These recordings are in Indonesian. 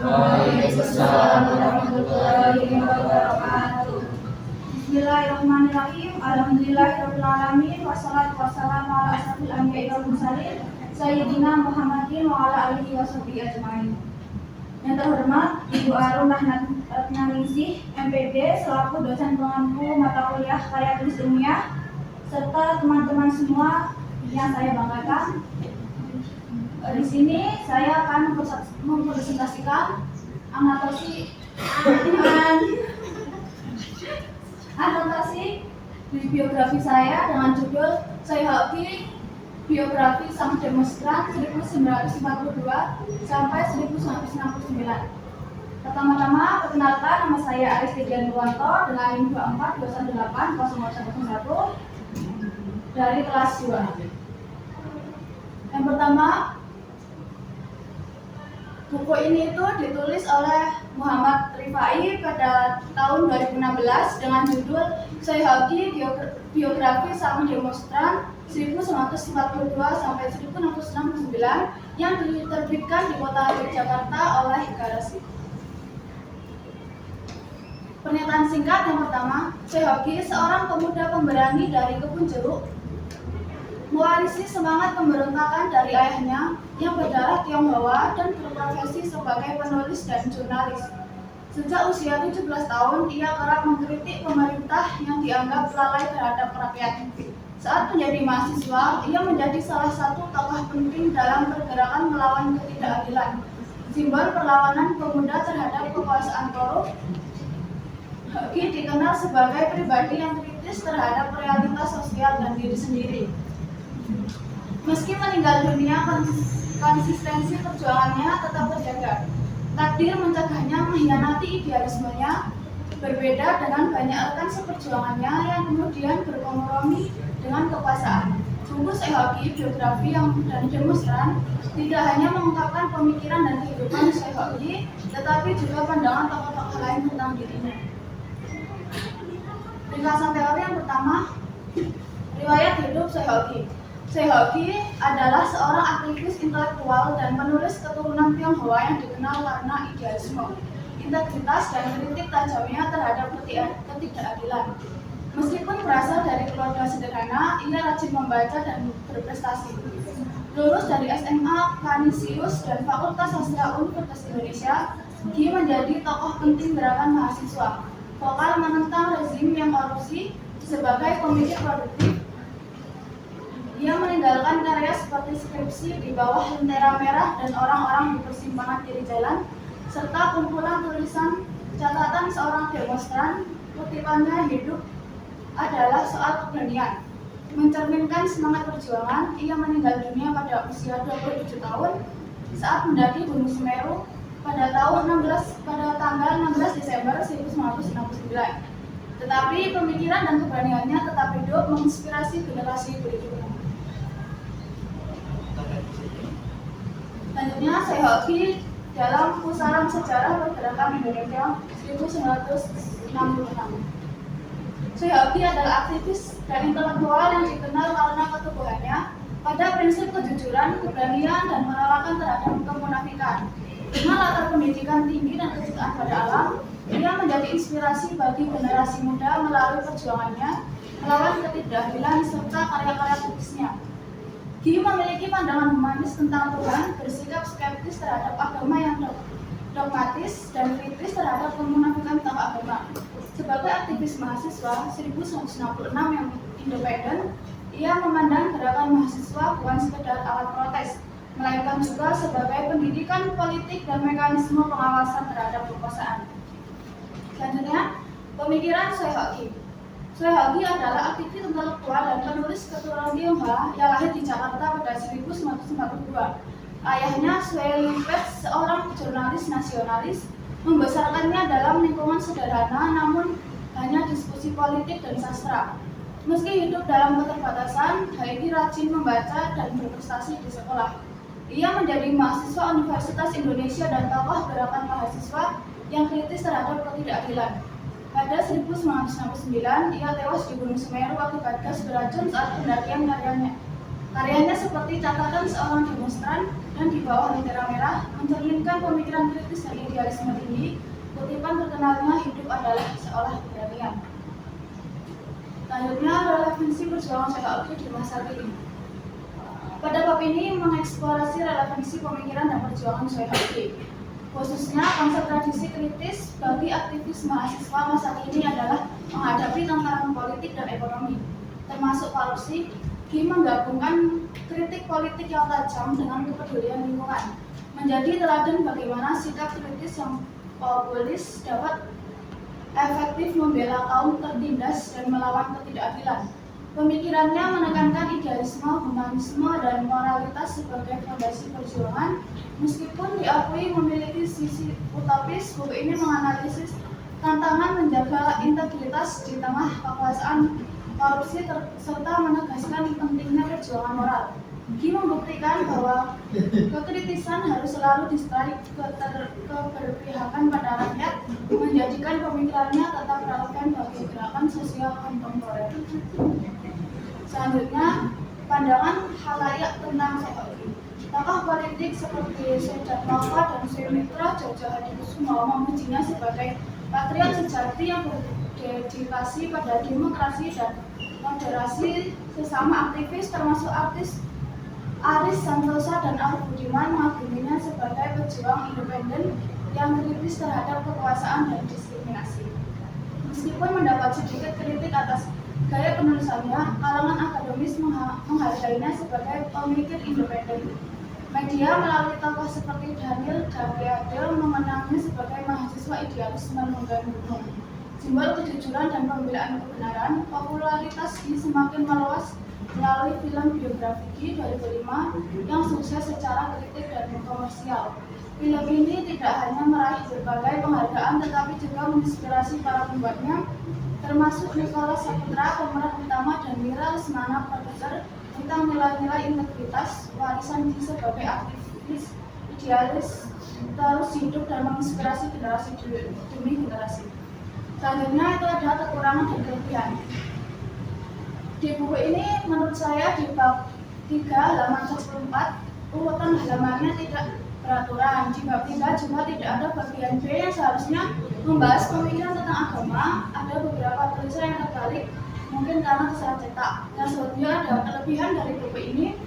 Waalaikumsalam warahmatullahi wabarakatuh. Bismillahirrahmanirrahim. Alhamdulillahirabbil alamin wassalatu wassalamu ala asyrofil anbiya'i wal mursalin sayyidina Muhammadin wa ala alihi washabihi ajmain. Yang terhormat Ibu Arun Ratnaningsih, MPD, selaku dosen pengampu mata kuliah karya tulis ilmiah, serta teman-teman semua yang saya banggakan. Di sini saya akan mempresentasikan anotasi biografi saya dengan judul Soehardi, biografi sang demonstran 1942 sampai 1969. Pertama-tama, perkenalkan, nama saya Aristidian Nurwanto dengan NIM 24218011 dari kelas 2. Yang pertama, buku ini itu ditulis oleh Muhammad Rifai pada tahun 2016 dengan judul Soehardi, biografi sang demonstran 1942 sampai 1969 yang diterbitkan di kota Yogyakarta oleh Garasi. Pernyataan singkat yang pertama, Soehardi seorang pemuda pemberani dari kebun jeruk, mewarisi semangat pemberontakan dari ayahnya yang berdarah Tionghoa dan berprofesi sebagai penulis dan jurnalis. Sejak usia 17 tahun, ia kerap mengkritik pemerintah yang dianggap lalai terhadap rakyat. Saat menjadi mahasiswa, ia menjadi salah satu tokoh penting dalam pergerakan melawan ketidakadilan, simbol perlawanan pemuda terhadap kekuasaan korup. Soehardi dikenal sebagai pribadi yang kritis terhadap realitas sosial dan diri sendiri. Meski meninggal dunia, konsistensi perjuangannya tetap terjaga. Takdir mencegahnya mengkhianati idealismenya, berbeda dengan banyak rekan seperjuangannya yang kemudian berkompromi dengan kekuasaan. Sungguh Soehardi, biografi yang dan demonstran, tidak hanya mengungkapkan pemikiran dan kehidupan Soehardi, tetapi juga pandangan tokoh-tokoh lain tentang dirinya. Ringkasan teori yang pertama, riwayat hidup Soehardi. Soehardi adalah seorang aktivis intelektual dan penulis keturunan Tionghoa yang dikenal karena idealisme, integritas, dan kritik tajamnya terhadap ketidakadilan. Meskipun berasal dari keluarga sederhana, ia rajin membaca dan berprestasi. Lulus dari SMA Canisius dan Fakultas Sastra Universitas Indonesia, dia menjadi tokoh penting gerakan mahasiswa, vokal menentang rezim yang korupsi. Sebagai pemikir produktif, ia meninggalkan karya seperti Skripsi di bawah Lentera Merah dan Orang-orang di Persimpangan Kiri Jalan, serta kumpulan tulisan catatan seorang demonstran. Kutipannya hidup adalah soal keberanian. Mencerminkan semangat perjuangan, ia meninggal dunia pada usia 27 tahun saat mendaki Gunung Semeru pada tanggal 16 Desember 1969. Tetapi pemikiran dan keberaniannya tetap hidup menginspirasi generasi berikutnya. Selanjutnya, Soehardi dalam pusaran sejarah pergerakan Indonesia 1966. Soehardi adalah aktivis dan intelektual yang dikenal karena keteguhannya pada prinsip kejujuran, keberanian, dan penolakan terhadap kemunafikan. Dengan latar pendidikan tinggi dan kecintaan pada alam, ia menjadi inspirasi bagi generasi muda melalui perjuangannya melawan ketidakadilan serta karya-karya tulisnya. Dia memiliki pandangan humanis tentang Tuhan, bersikap skeptis terhadap agama yang dogmatis, dan kritis terhadap kemunafikan tokoh agama. Sebagai aktivis mahasiswa 1966 yang independen, ia memandang gerakan mahasiswa bukan sekedar alat protes, melainkan juga sebagai pendidikan politik dan mekanisme pengawasan terhadap kekuasaan. Selanjutnya, pemikiran Soehardi. Soehardi adalah aktivis intelektual dan penulis keturunan Tionghoa yang lahir di Jakarta pada 1942. Ayahnya, Soe Limpet, seorang jurnalis nasionalis, membesarkannya dalam lingkungan sederhana namun hanya diskusi politik dan sastra. Meski hidup dalam keterbatasan, Soehardi rajin membaca dan berprestasi di sekolah. Ia menjadi mahasiswa Universitas Indonesia dan tokoh gerakan mahasiswa yang kritis terhadap ketidakadilan. Pada 1969, ia tewas di Gunung Semeru akibat gas beracun saat pendakian karyanya. Karyanya seperti catatan seorang demonstran dan di bawah bendera merah mencerminkan pemikiran kritis dan idealisme tinggi. Kutipan terkenalnya hidup adalah seolah keberanian. Selanjutnya, relevansi perjuangan Syekh di masa kini. Pada bab ini mengeksplorasi relevansi pemikiran dan perjuangan Syekh, khususnya konsep tradisi kritis bagi aktivis mahasiswa masa kini adalah menghadapi tantangan politik dan ekonomi, termasuk korupsi. Ki menggabungkan kritik politik yang tajam dengan kepedulian lingkungan, menjadi teladan bagaimana sikap kritis yang populis dapat efektif membela kaum tertindas dan melawan ketidakadilan. Pemikirannya menekankan idealisme, humanisme, dan moralitas sebagai fondasi perjuangan. Meskipun diakui memiliki sisi utopis, buku ini menganalisis tantangan menjaga integritas di tengah kekuasaan korupsi serta menegaskan pentingnya perjuangan moral. Ki membuktikan bahwa kekritisan harus selalu disertai keberpihakan pada rakyat, menjadikan pemikirannya tetap relevan bagi gerakan sosial kontemporer. Selanjutnya, pandangan khalayak tentang Syekh. Tokoh politik seperti Syekh Muhammad dan Syekh Mitra Jogja Hadikusumo memujinya sebagai patriot sejati yang berdedikasi pada demokrasi dan moderasi sesama aktivis, termasuk artis Aris Santosa dan Arif Budiman mengaguminya sebagai pejuang independen yang kritis terhadap kekuasaan dan diskriminasi. Meskipun mendapat sedikit kritik atas gaya penulisannya, kalangan akademis menghargainya sebagai pemikir independen. Media melalui tokoh seperti Daniel Daviadel mengenangnya sebagai mahasiswa idealis menunggang gunung. Simbol kejujuran dan pembelaan kebenaran, popularitas Ki semakin meluas melalui film biografi Ki 2005 yang sukses secara kritik dan komersial. Film ini tidak hanya meraih berbagai penghargaan tetapi juga menginspirasi para pembuatnya, termasuk Nicholas Saputra, pemeran utama, dan Mira Lesmana, produser, tentang nilai-nilai integritas, warisan Ki sebagai aktivis idealis terus hidup dan menginspirasi generasi demi generasi. Selanjutnya itu ada kekurangan dan kelebihan. Di buku ini menurut saya di bab 3 halaman 44 urutan halamannya tidak beraturan. Di bab 3 juga tidak ada bagian B yang seharusnya membahas pemikiran tentang agama. Ada beberapa tulisan yang terbalik, mungkin karena kesalahan cetak. Dan sebetulnya ada kelebihan dari buku ini.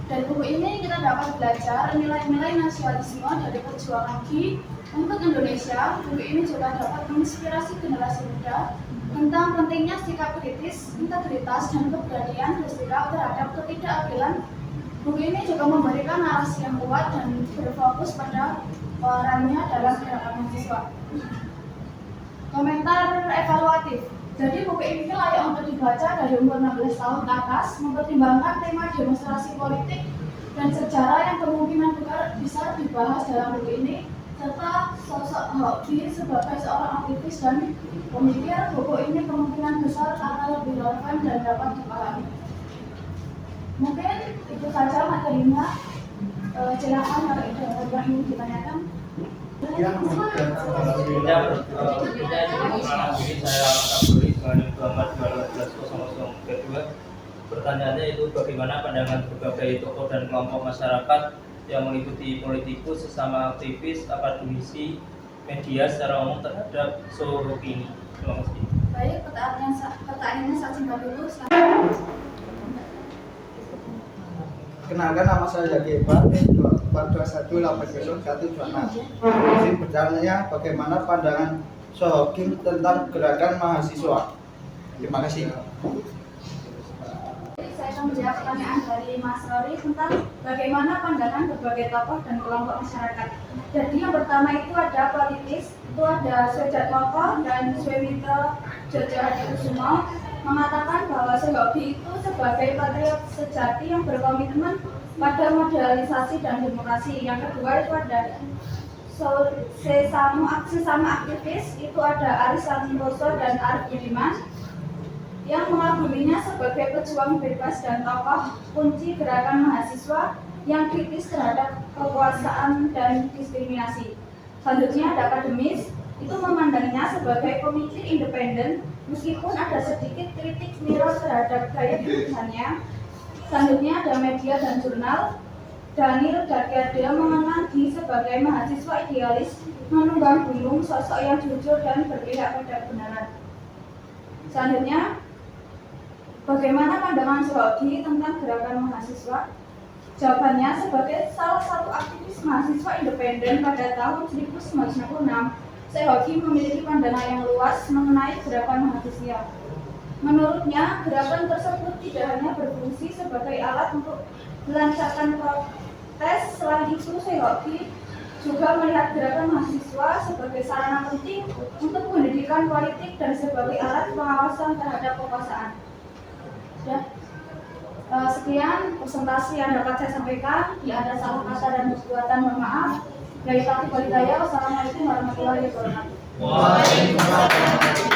Dari buku ini kita dapat belajar nilai-nilai nasionalisme dari perjuangan Ki untuk Indonesia. Buku ini juga dapat menginspirasi generasi muda tentang pentingnya sikap kritis, integritas, dan keberanian bersikap terhadap ketidakadilan. Buku ini juga memberikan narasi yang kuat dan berfokus pada perannya dalam gerakan mahasiswa. Komentar evaluatif. Jadi buku ini layak untuk dibaca dari umur 16 tahun ke atas, mempertimbangkan tema demonstrasi politik dan sejarah yang kemungkinan besar dibahas dalam buku ini, serta sosok Hoki sebagai seorang aktivis dan pemikir. Buku ini kemungkinan besar akan lebih relevan dan dapat dipahami. Mungkin itu saja materinya. Silakan kalau ada yang ingin ditanyakan. Saya kategori dengan nomor 12.0002. Pertanyaannya itu bagaimana pandangan berbagai tokoh dan kelompok masyarakat yang meliputi politikus, sesama aktivis, akademisi, media secara umum terhadap Syekh ini. Terima kasih. Baik, pertanyaannya saya singkat dulu. Kenalkan, nama saya Zaki Iqbal, 421800126. Izin bertanya bagaimana pandangan Syekh tentang gerakan mahasiswa. Terima kasih. Saya akan menjawab pertanyaan dari Mas Rory tentang bagaimana pandangan berbagai tokoh dan kelompok masyarakat. Jadi yang pertama itu ada politis, itu ada Syekh Muhammad dan Syekh Mitra Jogja Hadikusumo mengatakan bahwa Syekh itu sebagai patriot sejati yang berkomitmen pada modernisasi dan demokrasi. Yang kedua itu ada sesama aktivis, itu ada Aris Santosa dan Arif Budiman yang mengaguminya sebagai pejuang bebas dan tokoh kunci gerakan mahasiswa yang kritis terhadap kekuasaan dan diskriminasi. Selanjutnya ada akademis, itu memandangnya sebagai pemikir independen meskipun ada sedikit kritik miras terhadap gaya penulisannya. Selanjutnya ada media dan jurnal. Daniel Dakiade mengenal Gi sebagai mahasiswa idealis, menunggang gunung, sosok yang jujur dan berpihak pada kebenaran. Selanjutnya, bagaimana pandangan Soehoki tentang gerakan mahasiswa? Jawabannya, sebagai salah satu aktivis mahasiswa independen pada tahun 1996, Soehoki memiliki pandangan yang luas mengenai gerakan mahasiswa. Menurutnya, gerakan tersebut tidak hanya berfungsi sebagai alat untuk melancarkan protes, selain itu Soehoki juga melihat gerakan mahasiswa sebagai sarana penting untuk pendidikan politik dan sebagai alat pengawasan terhadap kekuasaan. Sudah. Sekian presentasi yang dapat saya sampaikan. Jika ada salah kata dan perbuatan, mohon maaf. Dari Tati Balidaya, wassalamualaikum warahmatullahi wabarakatuh. Waalaikumsalam.